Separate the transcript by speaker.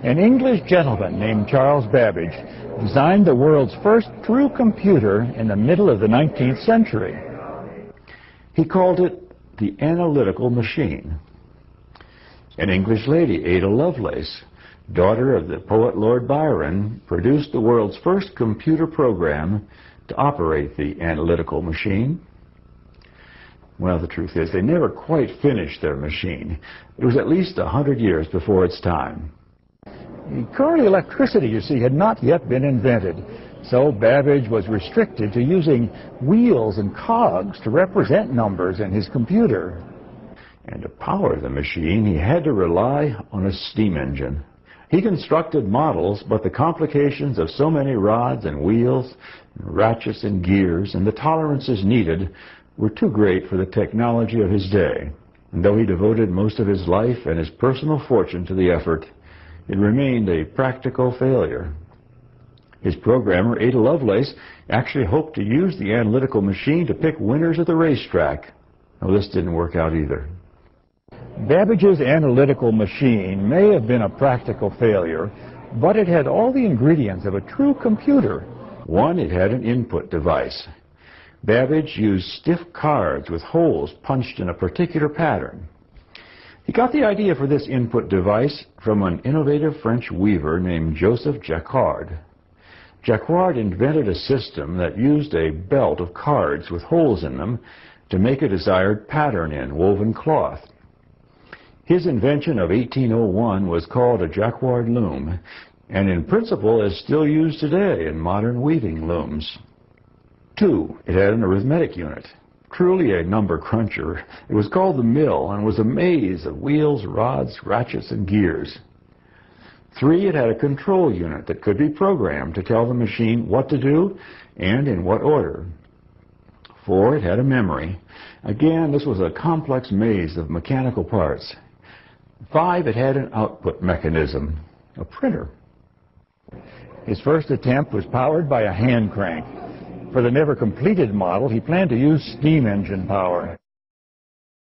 Speaker 1: An English gentleman named Charles Babbage designed the world's first true computer in the middle of the 19th century. He called it the analytical machine. An English lady, Ada Lovelace, daughter of the poet Lord Byron, produced the world's first computer program to operate the analytical machine. Well, the truth is, they never quite finished their machine. It was at least 100 years before its time. Current electricity, you see, had not yet been invented, so Babbage was restricted to using wheels and cogs to represent numbers in his computer. And to power the machine, he had to rely on a steam engine. He constructed models, but the complications of so many rods and wheels, ratchets and gears, and the tolerances needed were too great for the technology of his day. And though he devoted most of his life and his personal fortune to the effort, it remained a practical failure. His programmer, Ada Lovelace, actually hoped to use the analytical machine to pick winners at the racetrack. Well, this didn't work out either. Babbage's analytical machine may have been a practical failure, but it had all the ingredients of a true computer. One, it had an input device. Babbage used stiff cards with holes punched in a particular pattern. He got the idea for this input device from an innovative French weaver named Joseph Jacquard. Jacquard invented a system that used a belt of cards with holes in them to make a desired pattern in woven cloth. His invention of 1801 was called a Jacquard loom, and in principle is still used today in modern weaving looms. 2, it had an arithmetic unit. Truly a number cruncher. It was called the mill and was a maze of wheels, rods, ratchets, and gears. 3, it had a control unit that could be programmed to tell the machine what to do and in what order. 4, it had a memory. Again, this was a complex maze of mechanical parts. 5, it had an output mechanism, a printer. His first attempt was powered by a hand crank. For the never completed model, he planned to use steam engine power.